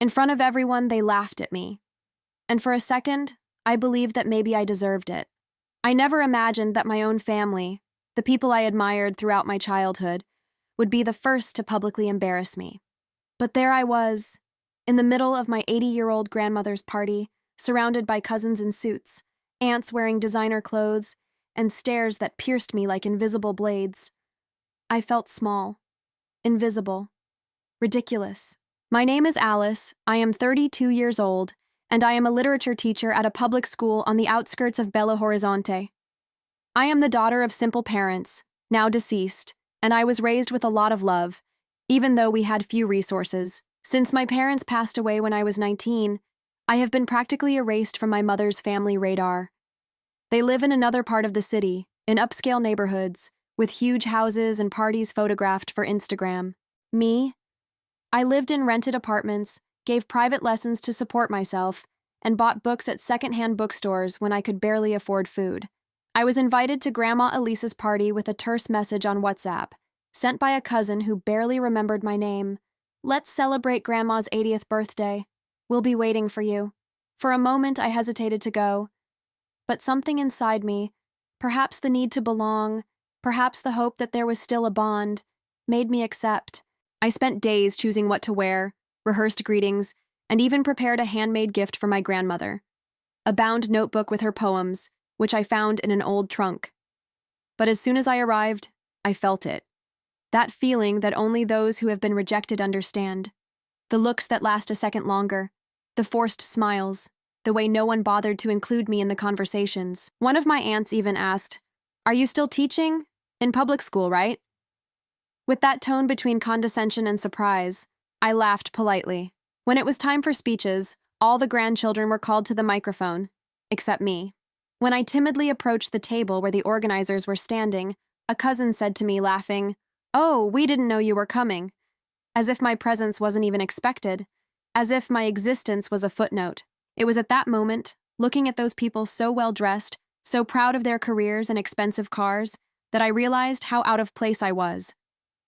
In front of everyone, they laughed at me. And for a second, I believed that maybe I deserved it. I never imagined that my own family, the people I admired throughout my childhood, would be the first to publicly embarrass me. But there I was, in the middle of my 80-year-old grandmother's party, surrounded by cousins in suits, aunts wearing designer clothes, and stares that pierced me like invisible blades. I felt small, invisible, ridiculous. My name is Alice, I am 32 years old, and I am a literature teacher at a public school on the outskirts of Belo Horizonte. I am the daughter of simple parents, now deceased, and I was raised with a lot of love, even though we had few resources. Since my parents passed away when I was 19, I have been practically erased from my mother's family radar. They live in another part of the city, in upscale neighborhoods, with huge houses and parties photographed for Instagram. Me? I lived in rented apartments, gave private lessons to support myself, and bought books at secondhand bookstores when I could barely afford food. I was invited to Grandma Elisa's party with a terse message on WhatsApp, sent by a cousin who barely remembered my name. "Let's celebrate Grandma's 80th birthday. We'll be waiting for you." For a moment, I hesitated to go. But something inside me, perhaps the need to belong, perhaps the hope that there was still a bond, made me accept. I spent days choosing what to wear, rehearsed greetings, and even prepared a handmade gift for my grandmother, a bound notebook with her poems, which I found in an old trunk. But as soon as I arrived, I felt it. That feeling that only those who have been rejected understand. The looks that last a second longer, the forced smiles, the way no one bothered to include me in the conversations. One of my aunts even asked, "Are you still teaching? In public school, right?" With that tone between condescension and surprise, I laughed politely. When it was time for speeches, all the grandchildren were called to the microphone, except me. When I timidly approached the table where the organizers were standing, a cousin said to me, laughing, "Oh, we didn't know you were coming," as if my presence wasn't even expected, as if my existence was a footnote. It was at that moment, looking at those people so well-dressed, so proud of their careers and expensive cars, that I realized how out of place I was,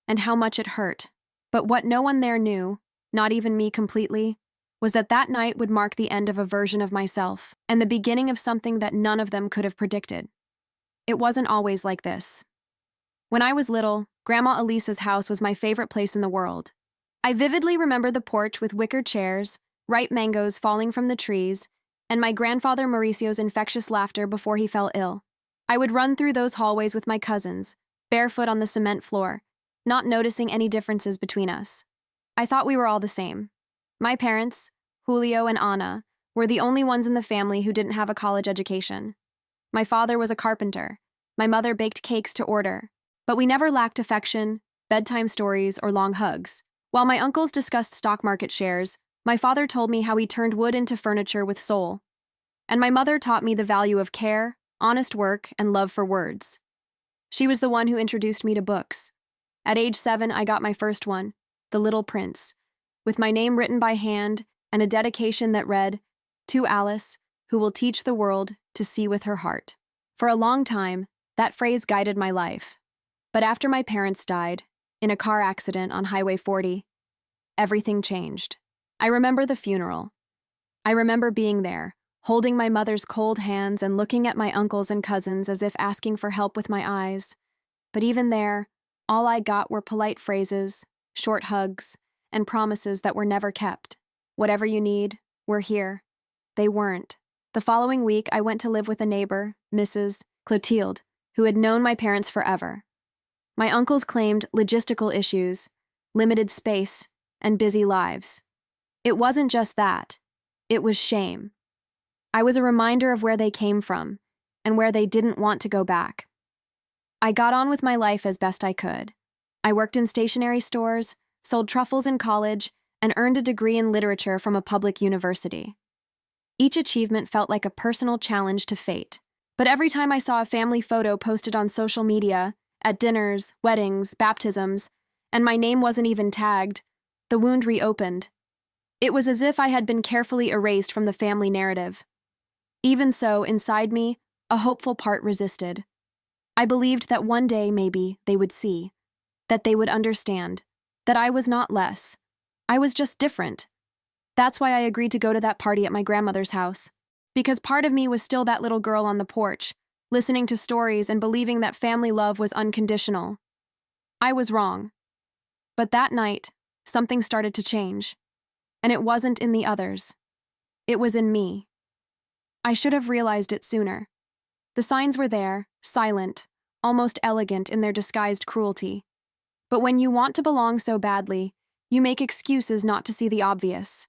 and how much it hurt. But what no one there knew, not even me completely, was that that night would mark the end of a version of myself, and the beginning of something that none of them could have predicted. It wasn't always like this. When I was little, Grandma Elisa's house was my favorite place in the world. I vividly remember the porch with wicker chairs, ripe mangoes falling from the trees, and my grandfather Mauricio's infectious laughter before he fell ill. I would run through those hallways with my cousins, barefoot on the cement floor, not noticing any differences between us. I thought we were all the same. My parents, Julio and Ana, were the only ones in the family who didn't have a college education. My father was a carpenter. My mother baked cakes to order. But we never lacked affection, bedtime stories, or long hugs. While my uncles discussed stock market shares, my father told me how he turned wood into furniture with soul. And my mother taught me the value of care, honest work, and love for words. She was the one who introduced me to books. At age 7, I got my first one, The Little Prince, with my name written by hand and a dedication that read, "To Alice, who will teach the world to see with her heart." For a long time, that phrase guided my life. But after my parents died, in a car accident on Highway 40, everything changed. I remember the funeral. I remember being there, holding my mother's cold hands and looking at my uncles and cousins as if asking for help with my eyes. But even there, all I got were polite phrases, short hugs, and promises that were never kept. "Whatever you need, we're here." They weren't. The following week, I went to live with a neighbor, Mrs. Clotilde, who had known my parents forever. My uncles claimed logistical issues, limited space, and busy lives. It wasn't just that. It was shame. I was a reminder of where they came from, and where they didn't want to go back. I got on with my life as best I could. I worked in stationery stores, sold truffles in college, and earned a degree in literature from a public university. Each achievement felt like a personal challenge to fate. But every time I saw a family photo posted on social media, at dinners, weddings, baptisms, and my name wasn't even tagged, the wound reopened. It was as if I had been carefully erased from the family narrative. Even so, inside me, a hopeful part resisted. I believed that one day, maybe, they would see, that they would understand, that I was not less. I was just different. That's why I agreed to go to that party at my grandmother's house. Because part of me was still that little girl on the porch, listening to stories and believing that family love was unconditional. I was wrong. But that night, something started to change. And it wasn't in the others. It was in me. I should have realized it sooner. The signs were there, silent, almost elegant in their disguised cruelty. But when you want to belong so badly, you make excuses not to see the obvious.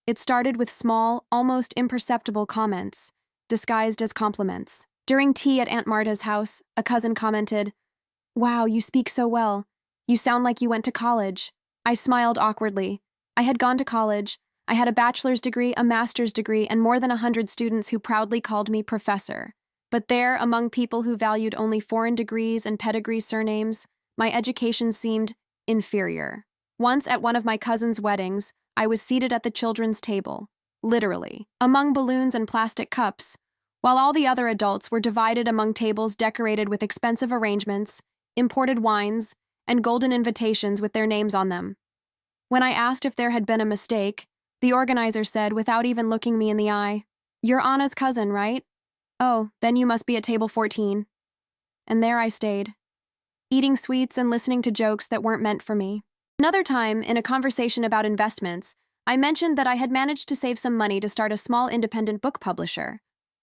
It started with small, almost imperceptible comments, disguised as compliments. During tea at Aunt Marta's house, a cousin commented, "Wow, you speak so well. You sound like you went to college." I smiled awkwardly. I had gone to college. I had a bachelor's degree, a master's degree, and more than 100 students who proudly called me professor. But there, among people who valued only foreign degrees and pedigree surnames, my education seemed inferior. Once at one of my cousin's weddings, I was seated at the children's table, literally, among balloons and plastic cups, while all the other adults were divided among tables decorated with expensive arrangements, imported wines, and golden invitations with their names on them. When I asked if there had been a mistake, the organizer said, without even looking me in the eye, "You're Anna's cousin, right? Oh, then you must be at table 14. And there I stayed, eating sweets and listening to jokes that weren't meant for me. Another time, in a conversation about investments, I mentioned that I had managed to save some money to start a small independent book publisher,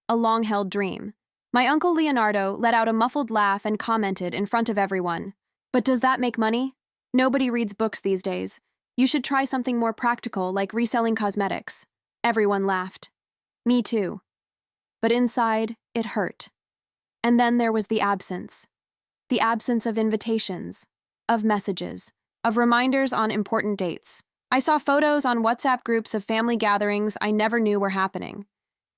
a long-held dream. My uncle Leonardo let out a muffled laugh and commented in front of everyone, "But does that make money? Nobody reads books these days. You should try something more practical, like reselling cosmetics." Everyone laughed. Me too. But inside, it hurt. And then there was the absence. The absence of invitations, of messages, of reminders on important dates. I saw photos on WhatsApp groups of family gatherings I never knew were happening.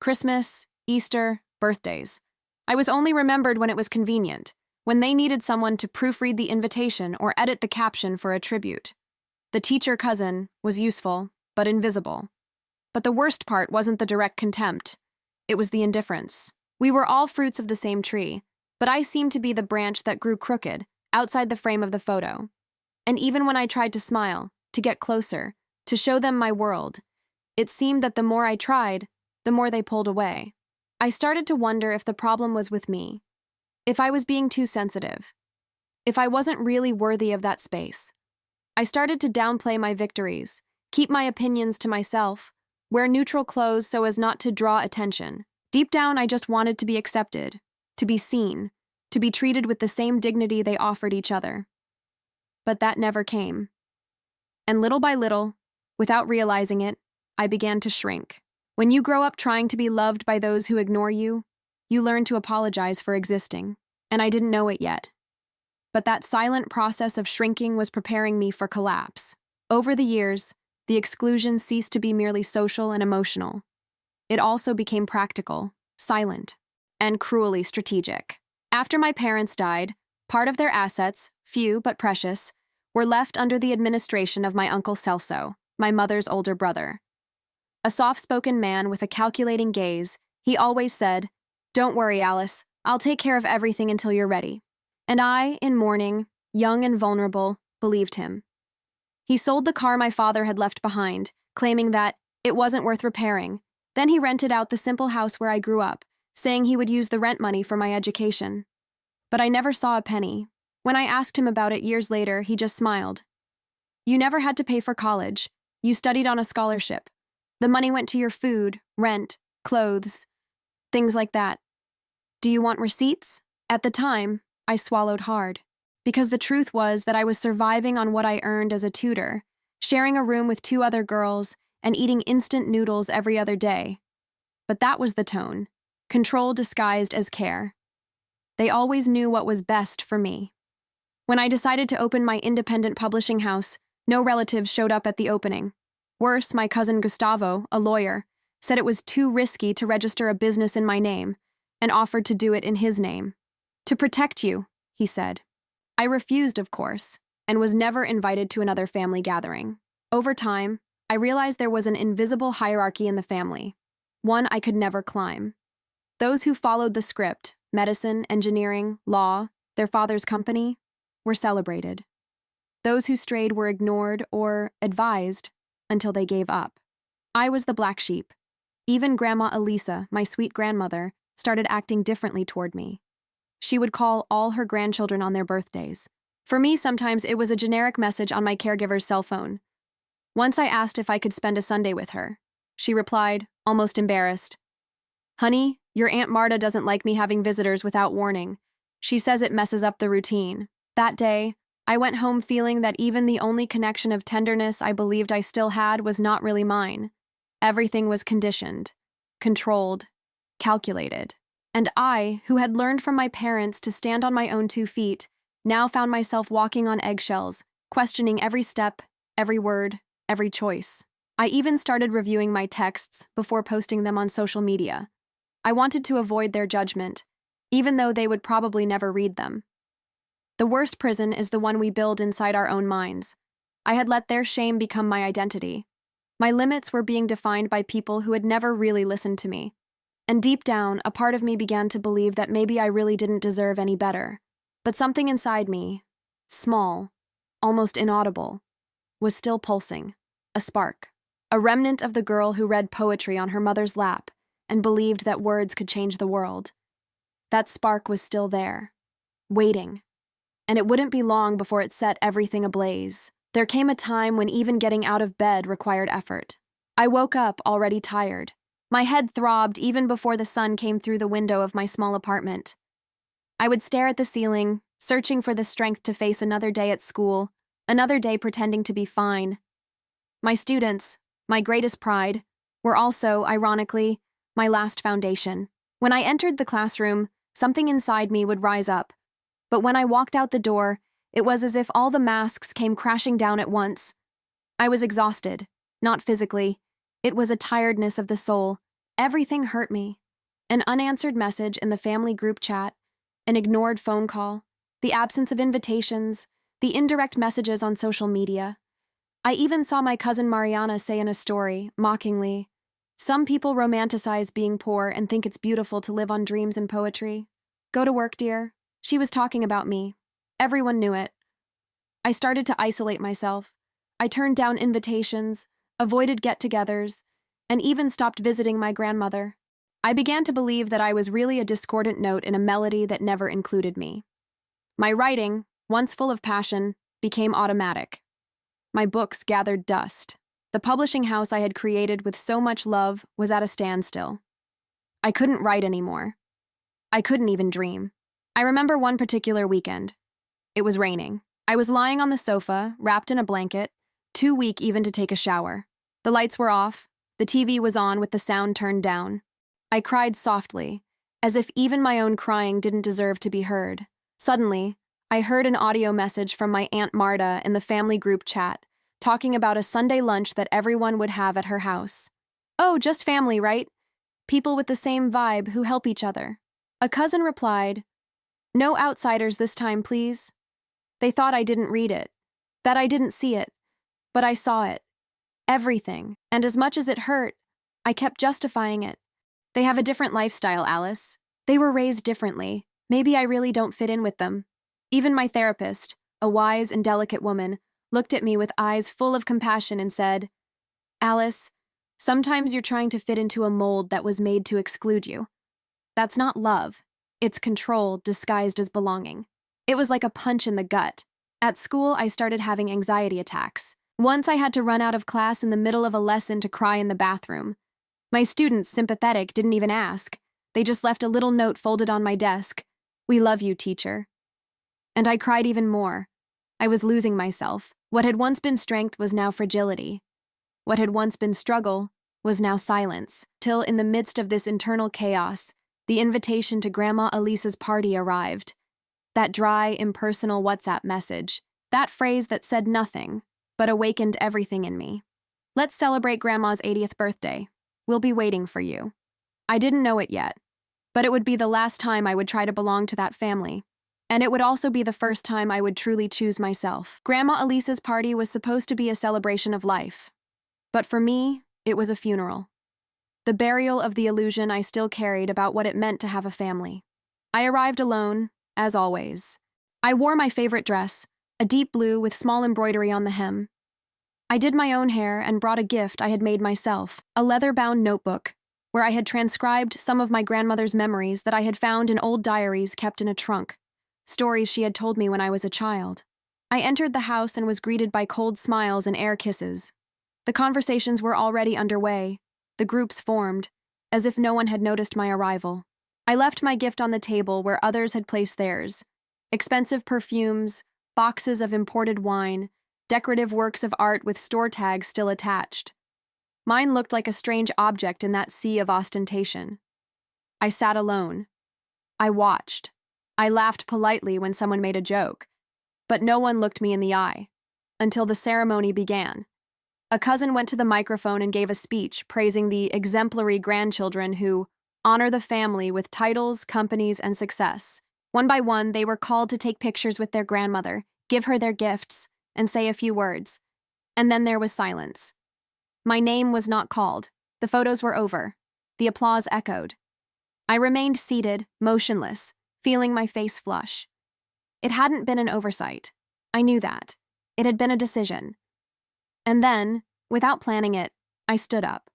Christmas, Easter, birthdays. I was only remembered when it was convenient, when they needed someone to proofread the invitation or edit the caption for a tribute. The teacher cousin was useful, but invisible. But the worst part wasn't the direct contempt. It was the indifference. We were all fruits of the same tree, but I seemed to be the branch that grew crooked, outside the frame of the photo. And even when I tried to smile, to get closer, to show them my world, it seemed that the more I tried, the more they pulled away. I started to wonder if the problem was with me, if I was being too sensitive, if I wasn't really worthy of that space. I started to downplay my victories, keep my opinions to myself, wear neutral clothes so as not to draw attention. Deep down, I just wanted to be accepted, to be seen, to be treated with the same dignity they offered each other. But that never came. And little by little, without realizing it, I began to shrink. When you grow up trying to be loved by those who ignore you, you learn to apologize for existing. And I didn't know it yet. But that silent process of shrinking was preparing me for collapse. Over the years, the exclusion ceased to be merely social and emotional. It also became practical, silent, and cruelly strategic. After my parents died, part of their assets, few but precious, were left under the administration of my uncle Celso, my mother's older brother. A soft-spoken man with a calculating gaze, he always said, "Don't worry, Alice, I'll take care of everything until you're ready." And I, in mourning, young and vulnerable, believed him. He sold the car my father had left behind, claiming that it wasn't worth repairing. Then he rented out the simple house where I grew up, saying he would use the rent money for my education. But I never saw a penny. When I asked him about it years later, he just smiled. "You never had to pay for college. You studied on a scholarship. The money went to your food, rent, clothes, things like that. Do you want receipts?" At the time, I swallowed hard, because the truth was that I was surviving on what I earned as a tutor, sharing a room with 2 other girls, and eating instant noodles every other day. But that was the tone, control disguised as care. They always knew what was best for me. When I decided to open my independent publishing house, no relatives showed up at the opening. Worse, my cousin Gustavo, a lawyer, said it was too risky to register a business in my name, and offered to do it in his name. "To protect you," he said. I refused, of course, and was never invited to another family gathering. Over time, I realized there was an invisible hierarchy in the family, one I could never climb. Those who followed the script, medicine, engineering, law, their father's company, were celebrated. Those who strayed were ignored or advised until they gave up. I was the black sheep. Even Grandma Elisa, my sweet grandmother, started acting differently toward me. She would call all her grandchildren on their birthdays. For me, sometimes it was a generic message on my caregiver's cell phone. Once I asked if I could spend a Sunday with her. She replied, almost embarrassed, "Honey, your Aunt Marta doesn't like me having visitors without warning. She says it messes up the routine." That day, I went home feeling that even the only connection of tenderness I believed I still had was not really mine. Everything was conditioned, controlled, calculated. And I, who had learned from my parents to stand on my own 2 feet, now found myself walking on eggshells, questioning every step, every word, every choice. I even started reviewing my texts before posting them on social media. I wanted to avoid their judgment, even though they would probably never read them. The worst prison is the one we build inside our own minds. I had let their shame become my identity. My limits were being defined by people who had never really listened to me. And deep down, a part of me began to believe that maybe I really didn't deserve any better. But something inside me, small, almost inaudible, was still pulsing. A spark. A remnant of the girl who read poetry on her mother's lap and believed that words could change the world. That spark was still there, waiting. And it wouldn't be long before it set everything ablaze. There came a time when even getting out of bed required effort. I woke up already tired. My head throbbed even before the sun came through the window of my small apartment. I would stare at the ceiling, searching for the strength to face another day at school, another day pretending to be fine. My students, my greatest pride, were also, ironically, my last foundation. When I entered the classroom, something inside me would rise up. But when I walked out the door, it was as if all the masks came crashing down at once. I was exhausted, not physically. It was a tiredness of the soul. Everything hurt me. An unanswered message in the family group chat, an ignored phone call, the absence of invitations, the indirect messages on social media. I even saw my cousin Mariana say in a story, mockingly, "Some people romanticize being poor and think it's beautiful to live on dreams and poetry. Go to work, dear." She was talking about me. Everyone knew it. I started to isolate myself. I turned down invitations, avoided get-togethers, and even stopped visiting my grandmother. I began to believe that I was really a discordant note in a melody that never included me. My writing, once full of passion, became automatic. My books gathered dust. The publishing house I had created with so much love was at a standstill. I couldn't write anymore. I couldn't even dream. I remember one particular weekend. It was raining. I was lying on the sofa, wrapped in a blanket, too weak even to take a shower. The lights were off. The TV was on with the sound turned down. I cried softly, as if even my own crying didn't deserve to be heard. Suddenly, I heard an audio message from my Aunt Marta in the family group chat, talking about a Sunday lunch that everyone would have at her house. "Oh, just family, right? People with the same vibe who help each other." A cousin replied, "No outsiders this time, please." They thought I didn't read it, that I didn't see it, but I saw it. Everything, and as much as it hurt, I kept justifying it. "They have a different lifestyle, Alice. They were raised differently. Maybe I really don't fit in with them." Even my therapist, a wise and delicate woman, looked at me with eyes full of compassion and said, "Alice, sometimes you're trying to fit into a mold that was made to exclude you. That's not love. It's control disguised as belonging." It was like a punch in the gut. At school, I started having anxiety attacks. Once I had to run out of class in the middle of a lesson to cry in the bathroom. My students, sympathetic, didn't even ask. They just left a little note folded on my desk. "We love you, teacher." And I cried even more. I was losing myself. What had once been strength was now fragility. What had once been struggle was now silence, till in the midst of this internal chaos, the invitation to Grandma Elisa's party arrived. That dry, impersonal WhatsApp message, that phrase that said nothing, but awakened everything in me. "Let's celebrate Grandma's 80th birthday. We'll be waiting for you." I didn't know it yet, but it would be the last time I would try to belong to that family. And it would also be the first time I would truly choose myself. Grandma Elisa's party was supposed to be a celebration of life. But for me, it was a funeral. The burial of the illusion I still carried about what it meant to have a family. I arrived alone, as always. I wore my favorite dress, a deep blue with small embroidery on the hem. I did my own hair and brought a gift I had made myself, a leather-bound notebook, where I had transcribed some of my grandmother's memories that I had found in old diaries kept in a trunk, stories she had told me when I was a child. I entered the house and was greeted by cold smiles and air kisses. The conversations were already underway, the groups formed, as if no one had noticed my arrival. I left my gift on the table where others had placed theirs. Expensive perfumes, boxes of imported wine, decorative works of art with store tags still attached. Mine looked like a strange object in that sea of ostentation. I sat alone. I watched. I laughed politely when someone made a joke, but no one looked me in the eye, until the ceremony began. A cousin went to the microphone and gave a speech praising the exemplary grandchildren who honor the family with titles, companies, and success. One by one, they were called to take pictures with their grandmother, give her their gifts, and say a few words. And then there was silence. My name was not called. The photos were over. The applause echoed. I remained seated, motionless, feeling my face flush. It hadn't been an oversight. I knew that. It had been a decision. And then, without planning it, I stood up.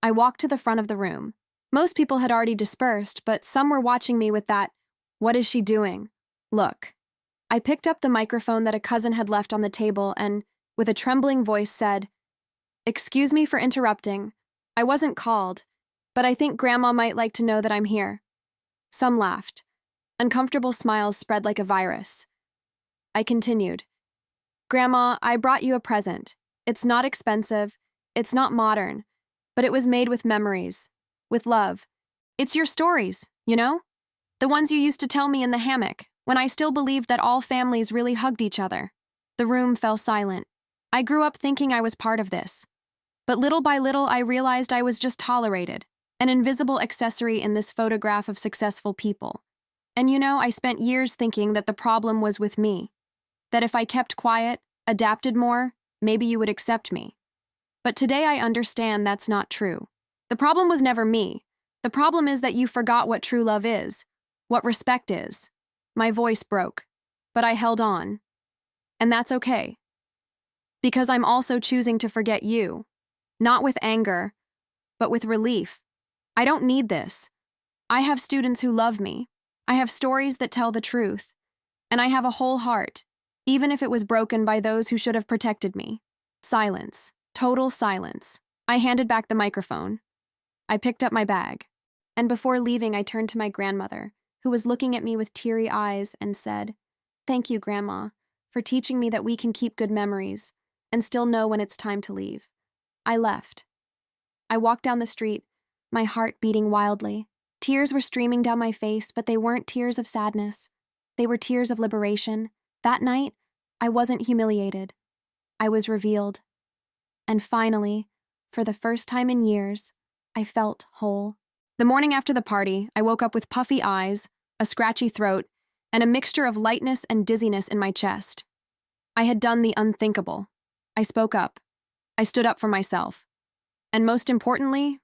I walked to the front of the room. Most people had already dispersed, but some were watching me with that, "What is she doing?" look. I picked up the microphone that a cousin had left on the table and, with a trembling voice, said, "Excuse me for interrupting. I wasn't called, but I think Grandma might like to know that I'm here." Some laughed. Uncomfortable smiles spread like a virus. I continued, "Grandma, I brought you a present. It's not expensive, it's not modern, but it was made with memories, with love. It's your stories, you know? The ones you used to tell me in the hammock, when I still believed that all families really hugged each other." The room fell silent. I grew up thinking I was part of this. But little by little, I realized I was just tolerated, an invisible accessory in this photograph of successful people. And you know, I spent years thinking that the problem was with me, that if I kept quiet, adapted more, maybe you would accept me. But today I understand that's not true. The problem was never me. The problem is that you forgot what true love is, what respect is. My voice broke, but I held on. And that's okay. Because I'm also choosing to forget you, not with anger, but with relief. I don't need this. I have students who love me. I have stories that tell the truth. And I have a whole heart, even if it was broken by those who should have protected me. Silence. Total silence. I handed back the microphone. I picked up my bag. And before leaving, I turned to my grandmother, who was looking at me with teary eyes, and said, "Thank you, Grandma, for teaching me that we can keep good memories and still know when it's time to leave." I left. I walked down the street, my heart beating wildly. Tears were streaming down my face, but they weren't tears of sadness. They were tears of liberation. That night, I wasn't humiliated. I was revealed. And finally, for the first time in years, I felt whole. The morning after the party, I woke up with puffy eyes, a scratchy throat, and a mixture of lightness and dizziness in my chest. I had done the unthinkable. I spoke up. I stood up for myself. And most importantly,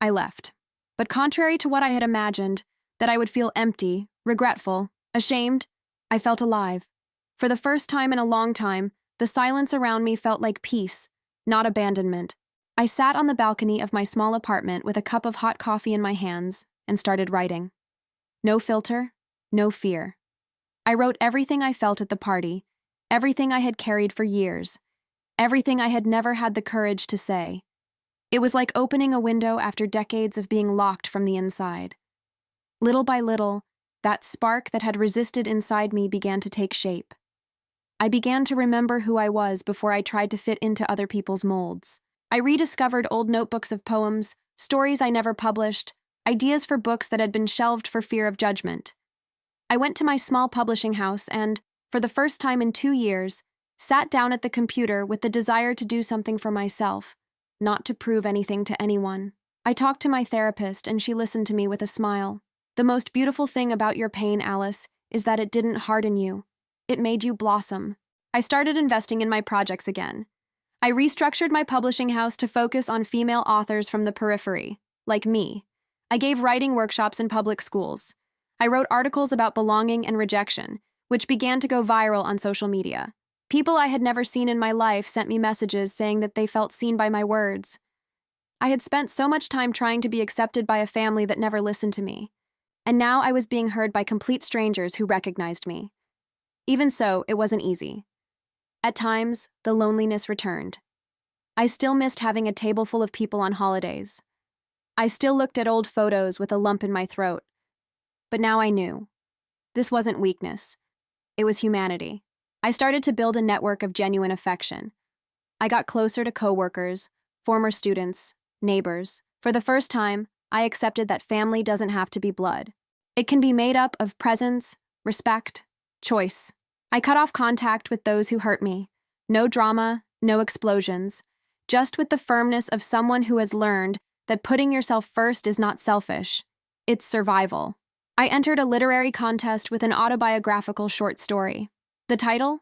I left. But contrary to what I had imagined, that I would feel empty, regretful, ashamed, I felt alive. For the first time in a long time, the silence around me felt like peace, not abandonment. I sat on the balcony of my small apartment with a cup of hot coffee in my hands and started writing. No filter, no fear. I wrote everything I felt at the party, everything I had carried for years, everything I had never had the courage to say. It was like opening a window after decades of being locked from the inside. Little by little, that spark that had resisted inside me began to take shape. I began to remember who I was before I tried to fit into other people's molds. I rediscovered old notebooks of poems, stories I never published, ideas for books that had been shelved for fear of judgment. I went to my small publishing house and, for the first time in 2 years, sat down at the computer with the desire to do something for myself, not to prove anything to anyone. I talked to my therapist and she listened to me with a smile. "The most beautiful thing about your pain, Alice, is that it didn't harden you. It made you blossom." I started investing in my projects again. I restructured my publishing house to focus on female authors from the periphery, like me. I gave writing workshops in public schools. I wrote articles about belonging and rejection, which began to go viral on social media. People I had never seen in my life sent me messages saying that they felt seen by my words. I had spent so much time trying to be accepted by a family that never listened to me, and now I was being heard by complete strangers who recognized me. Even so, it wasn't easy. At times, the loneliness returned. I still missed having a table full of people on holidays. I still looked at old photos with a lump in my throat. But now I knew. This wasn't weakness. It was humanity. I started to build a network of genuine affection. I got closer to coworkers, former students, neighbors. For the first time, I accepted that family doesn't have to be blood. It can be made up of presence, respect, choice. I cut off contact with those who hurt me. No drama, no explosions. Just with the firmness of someone who has learned that putting yourself first is not selfish. It's survival. I entered a literary contest with an autobiographical short story. The title?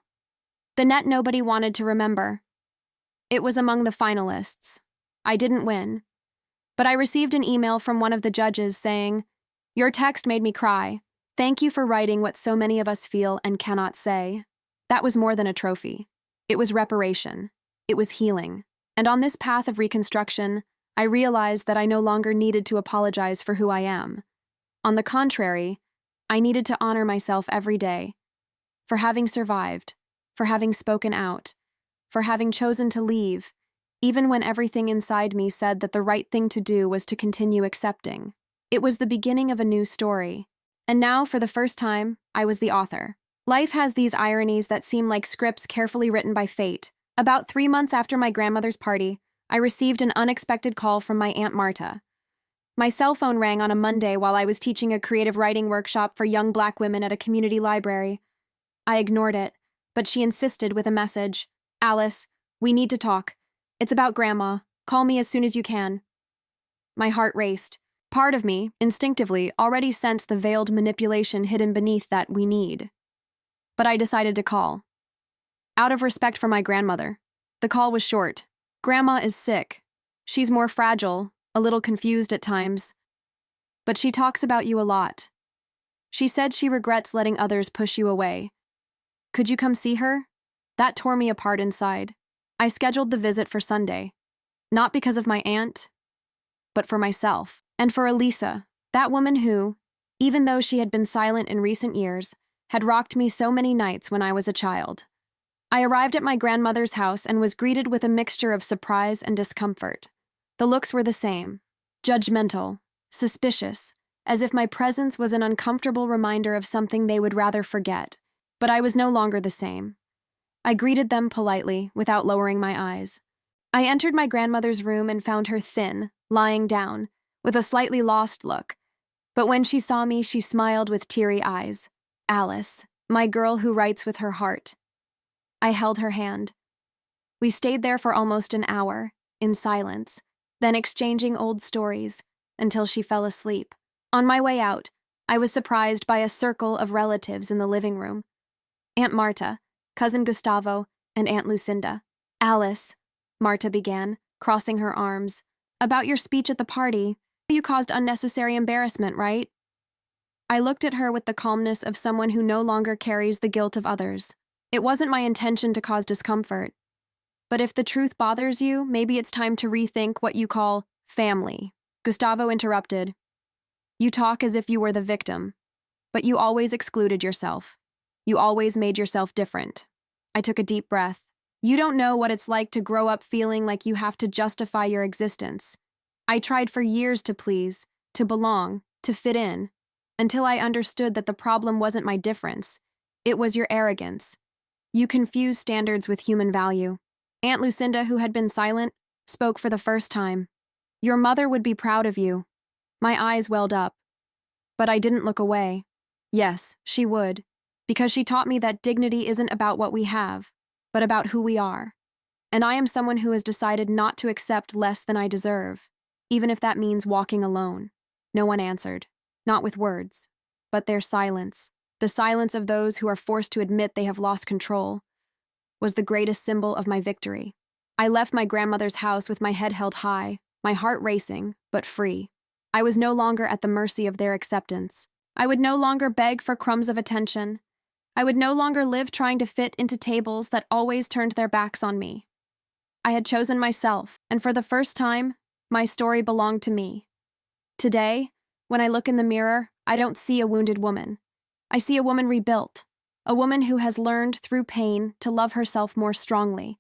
The Net Nobody Wanted to Remember. It was among the finalists. I didn't win. But I received an email from one of the judges saying, "Your text made me cry. Thank you for writing what so many of us feel and cannot say." That was more than a trophy. It was reparation. It was healing. And on this path of reconstruction, I realized that I no longer needed to apologize for who I am. On the contrary, I needed to honor myself every day for having survived, for having spoken out, for having chosen to leave, even when everything inside me said that the right thing to do was to continue accepting. It was the beginning of a new story. And now, for the first time, I was the author. Life has these ironies that seem like scripts carefully written by fate. About 3 months after my grandmother's party, I received an unexpected call from my Aunt Marta. My cell phone rang on a Monday while I was teaching a creative writing workshop for young Black women at a community library. I ignored it, but she insisted with a message. "Alice, we need to talk. It's about Grandma. Call me as soon as you can." My heart raced. Part of me, instinctively, already sensed the veiled manipulation hidden beneath that "we need." But I decided to call. Out of respect for my grandmother. The call was short. "Grandma is sick. She's more fragile, a little confused at times. But she talks about you a lot. She said she regrets letting others push you away. Could you come see her?" That tore me apart inside. I scheduled the visit for Sunday. Not because of my aunt, but for myself. And for Elisa, that woman who, even though she had been silent in recent years, had rocked me so many nights when I was a child. I arrived at my grandmother's house and was greeted with a mixture of surprise and discomfort. The looks were the same. Judgmental, suspicious, as if my presence was an uncomfortable reminder of something they would rather forget. But I was no longer the same. I greeted them politely, without lowering my eyes. I entered my grandmother's room and found her thin, lying down, with a slightly lost look. But when she saw me, she smiled with teary eyes. "Alice, my girl who writes with her heart." I held her hand. We stayed there for almost an hour, in silence, then exchanging old stories, until she fell asleep. On my way out, I was surprised by a circle of relatives in the living room. Aunt Marta, Cousin Gustavo, and Aunt Lucinda. "Alice," Marta began, crossing her arms, "about your speech at the party, you caused unnecessary embarrassment, right?" I looked at her with the calmness of someone who no longer carries the guilt of others. It wasn't my intention to cause discomfort. But if the truth bothers you, maybe it's time to rethink what you call family. Gustavo interrupted. "You talk as if you were the victim, but you always excluded yourself. You always made yourself different." I took a deep breath. "You don't know what it's like to grow up feeling like you have to justify your existence. I tried for years to please, to belong, to fit in, until I understood that the problem wasn't my difference. It was your arrogance. You confuse standards with human value." Aunt Lucinda, who had been silent, spoke for the first time. "Your mother would be proud of you." My eyes welled up. But I didn't look away. Yes, she would. Because she taught me that dignity isn't about what we have, but about who we are. And I am someone who has decided not to accept less than I deserve, even if that means walking alone. No one answered. Not with words, but their silence, the silence of those who are forced to admit they have lost control, was the greatest symbol of my victory. I left my grandmother's house with my head held high, my heart racing, but free. I was no longer at the mercy of their acceptance. I would no longer beg for crumbs of attention. I would no longer live trying to fit into tables that always turned their backs on me. I had chosen myself, and for the first time, my story belonged to me. Today, when I look in the mirror, I don't see a wounded woman. I see a woman rebuilt, a woman who has learned through pain to love herself more strongly,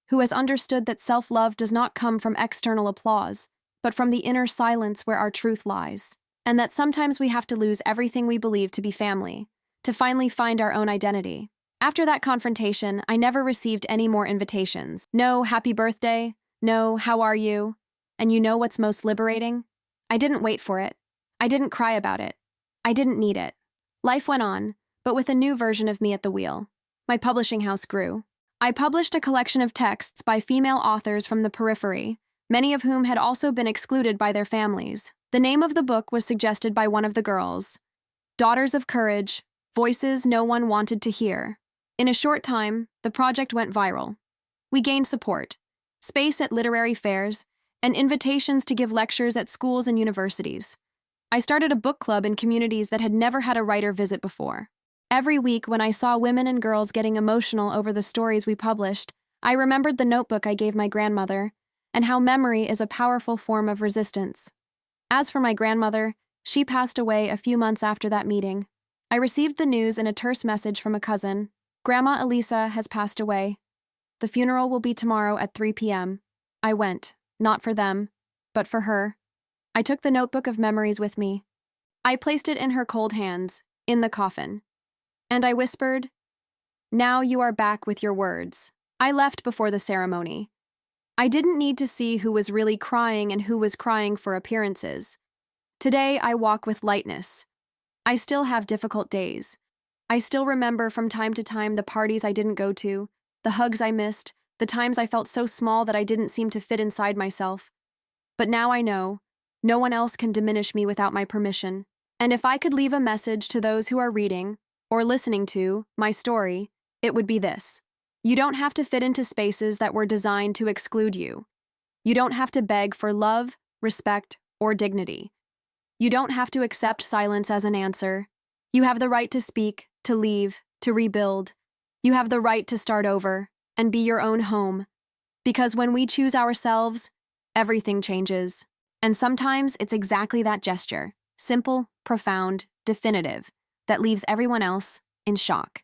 who has understood that self-love does not come from external applause, but from the inner silence where our truth lies, and that sometimes we have to lose everything we believe to be family, to finally find our own identity. After that confrontation, I never received any more invitations. No happy birthday, no how are you, and you know what's most liberating? I didn't wait for it. I didn't cry about it. I didn't need it. Life went on, but with a new version of me at the wheel. My publishing house grew. I published a collection of texts by female authors from the periphery, many of whom had also been excluded by their families. The name of the book was suggested by one of the girls. Daughters of Courage, Voices No One Wanted to Hear. In a short time, the project went viral. We gained support, space at literary fairs, and invitations to give lectures at schools and universities. I started a book club in communities that had never had a writer visit before. Every week, when I saw women and girls getting emotional over the stories we published, I remembered the notebook I gave my grandmother and how memory is a powerful form of resistance. As for my grandmother, she passed away a few months after that meeting. I received the news in a terse message from a cousin. Grandma Elisa has passed away. The funeral will be tomorrow at 3 p.m. I went, not for them, but for her. I took the notebook of memories with me. I placed it in her cold hands, in the coffin. And I whispered, "Now you are back with your words." I left before the ceremony. I didn't need to see who was really crying and who was crying for appearances. Today I walk with lightness. I still have difficult days. I still remember from time to time the parties I didn't go to, the hugs I missed, the times I felt so small that I didn't seem to fit inside myself. But now I know, no one else can diminish me without my permission. And if I could leave a message to those who are reading, or listening to, my story, it would be this. You don't have to fit into spaces that were designed to exclude you. You don't have to beg for love, respect, or dignity. You don't have to accept silence as an answer. You have the right to speak, to leave, to rebuild. You have the right to start over and be your own home. Because when we choose ourselves, everything changes. And sometimes it's exactly that gesture, simple, profound, definitive, that leaves everyone else in shock.